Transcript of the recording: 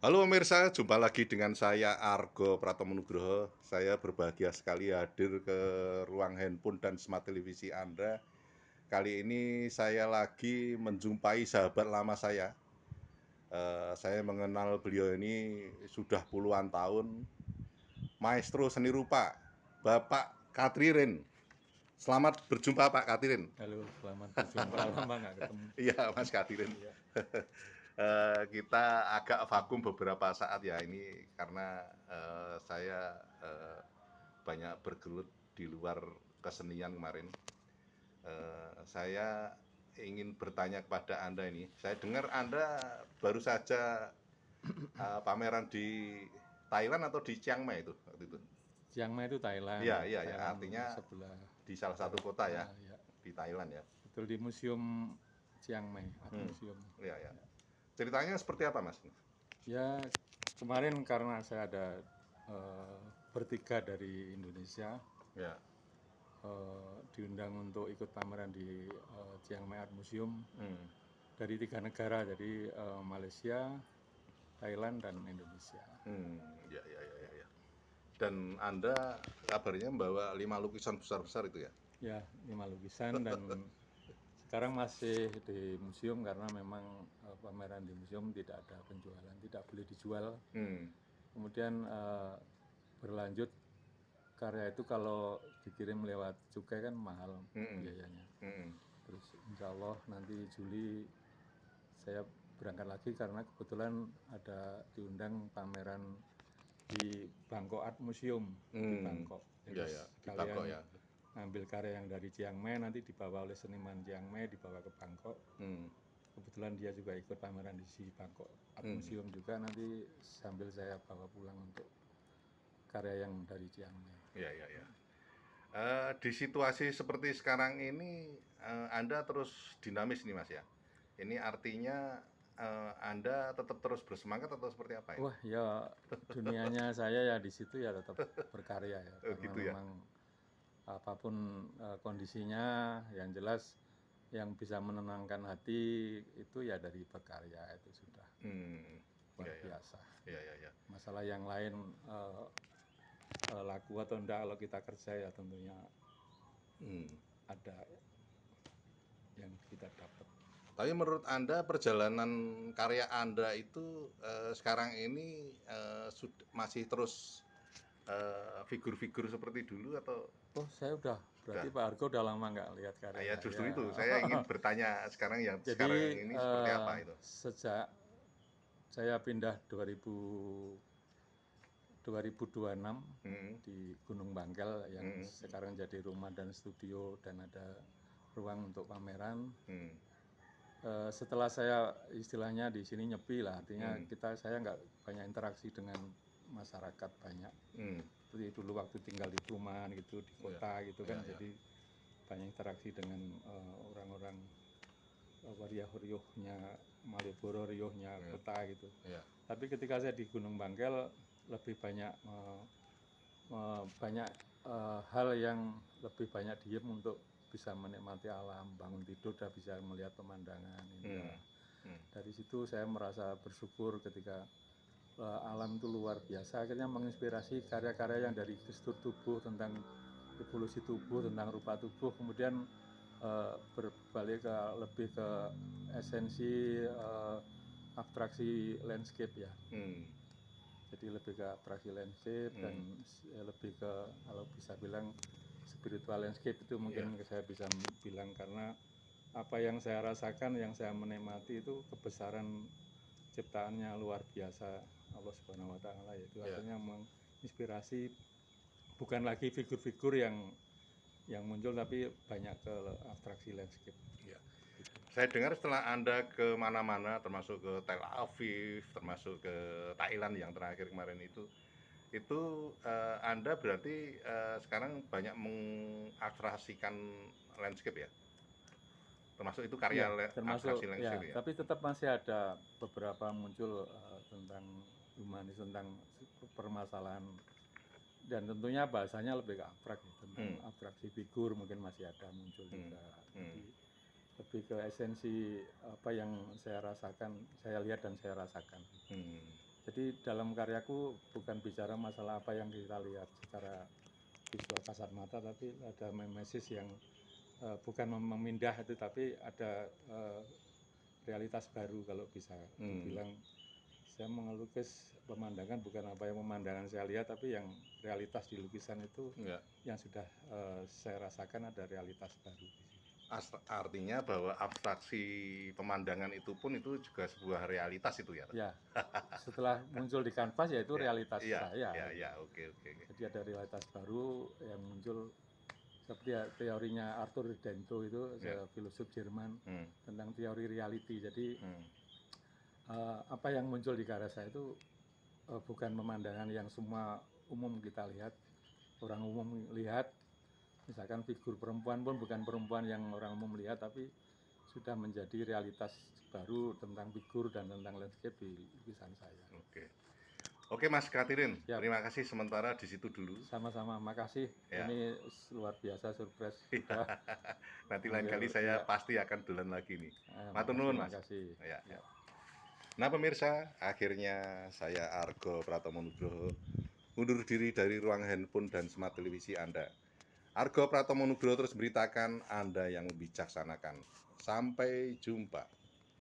Halo pemirsa, jumpa lagi dengan saya Argo Pratomonugroho. Saya berbahagia sekali hadir ke ruang handphone dan smart televisi Anda. Kali ini saya lagi menjumpai sahabat lama saya. Saya mengenal beliau ini sudah puluhan tahun. Maestro seni rupa, Bapak Katririn. Selamat berjumpa Pak Katririn. Halo, selamat berjumpa. Lama nggak ketemu. Iya Mas Katririn. Iya. Kita agak vakum beberapa saat ya ini karena saya banyak bergelut di luar kesenian kemarin. Saya ingin bertanya kepada Anda ini. Saya dengar Anda baru saja pameran di Thailand atau di Chiang Mai itu waktu itu. Chiang Mai itu Thailand. Iya, iya, ya. Thailand Artinya sebelah. di salah satu kota ya, Ya. di Thailand ya. Betul, di Museum Chiang Mai, Museum. Iya, ya. Ceritanya seperti apa, Mas? Ya, kemarin karena saya ada bertiga dari Indonesia, Ya. diundang untuk ikut pameran di Chiang Mai Art Museum Hmm. dari 3 negara, jadi Malaysia, Thailand, dan Indonesia. Ya, ya, ya, ya, ya. Dan Anda kabarnya membawa 5 lukisan besar-besar itu ya? Ya, 5 lukisan dan sekarang masih di museum karena memang pameran di museum tidak ada penjualan, tidak boleh dijual. Kemudian berlanjut karya itu kalau dikirim lewat cukai kan mahal biayanya. Terus insya Allah nanti Juli saya berangkat lagi karena kebetulan ada diundang pameran di Bangkok Art Museum di Bangkok. Jadi Ya, ya, di kalian Bangkok ya. ngambil karya yang dari Chiang Mai nanti dibawa oleh seniman Chiang Mai dibawa ke Bangkok. Kebetulan dia juga ikut pameran di si Bangkok Art Museum juga, nanti sambil saya bawa pulang untuk karya yang dari Chiang Mai. Ya, ya, ya. Di situasi seperti sekarang ini Anda terus dinamis nih Mas ya. Ini artinya Anda tetap terus bersemangat atau seperti apa ya? Wah ya, dunianya saya ya di situ ya tetap berkarya ya, karena Gitu ya. memang apapun kondisinya, yang jelas yang bisa menenangkan hati itu ya dari berkarya itu sudah luar Ya, ya. biasa. Ya, ya, ya. Masalah yang lain laku atau enggak kalau kita kerja ya tentunya ada yang kita dapat. Tapi menurut Anda perjalanan karya Anda itu sekarang ini masih terus figur-figur seperti dulu atau? Oh, saya udah, berarti Pak Argo udah lama nggak lihat karya Ya saya. justru itu saya ingin bertanya sekarang yang Jadi sekarang ini seperti apa itu? sejak saya pindah 2026 di Gunung Bangkel yang sekarang jadi rumah dan studio dan ada ruang untuk pameran. Setelah saya istilahnya di sini nyepi lah, artinya saya nggak banyak interaksi dengan masyarakat banyak. Seperti dulu waktu tinggal di perumahan gitu, di kota gitu kan, jadi banyak interaksi dengan orang-orang riuh-riuhnya Malioboro, riuhnya kota gitu. Tapi ketika saya di Gunung Bangkel lebih banyak hal yang lebih banyak diem untuk bisa menikmati alam, bangun tidur udah bisa melihat pemandangan ini. Dari situ saya merasa bersyukur ketika alam itu luar biasa, akhirnya menginspirasi karya-karya yang dari gestur tubuh, tentang evolusi tubuh, tentang rupa tubuh, kemudian berbalik ke lebih ke esensi abstraksi landscape ya. Jadi lebih ke abstraksi landscape dan lebih ke, kalau bisa bilang spiritual landscape itu mungkin saya bisa bilang, karena apa yang saya rasakan, yang saya menikmati itu kebesaran ciptaannya luar biasa Allah Subhanahu wa taala, yaitu artinya menginspirasi bukan lagi figur-figur yang muncul tapi banyak ke abstraksi landscape. Ya. Saya dengar setelah Anda ke mana-mana, termasuk ke Tel Aviv, termasuk ke Thailand yang terakhir kemarin itu Anda berarti sekarang banyak mengabstraksikan landscape ya? Termasuk itu karya termasuk abstraksi landscape ya? Tapi tetap masih ada beberapa muncul tentang humanis, tentang permasalahan, dan tentunya bahasanya lebih ke abstrak ya, tentang abstraksi figur mungkin masih ada muncul juga. Jadi lebih ke esensi apa yang saya rasakan, saya lihat dan saya rasakan. Jadi Jadi dalam karyaku bukan bicara masalah apa yang kita lihat secara visual kasat mata, tapi ada message yang bukan memindah itu, tapi ada realitas baru kalau bisa dibilang. Saya mengelukis pemandangan bukan apa yang pemandangan saya lihat, tapi yang realitas di lukisan itu yang sudah saya rasakan ada realitas baru di sini. Artinya bahwa abstraksi pemandangan itu pun itu juga sebuah realitas itu ya? Ya, setelah muncul di kanvas ya itu realitas saya. Oke. Jadi ada realitas baru yang muncul seperti teorinya Arthur Dento itu, filosof Jerman, tentang teori reality. Jadi apa yang muncul di karya saya itu bukan pemandangan yang semua umum kita lihat, orang umum lihat. Misalkan figur perempuan pun bukan perempuan yang orang umum lihat, tapi sudah menjadi realitas baru tentang figur dan tentang landscape di lukisan saya. Oke Mas Katirin, terima kasih sementara di situ dulu. Sama-sama, makasih. Ini luar biasa surprise. Nanti lain kali saya pasti akan dolan lagi nih. Matur nuwun Mas. Makasih. Nah pemirsa, akhirnya saya Argo Pratomo Nugroho undur diri dari ruang handphone dan smart televisi Anda. Argo Pratomo Nugroho terus beritakan, Anda yang membijaksanakan. Sampai jumpa.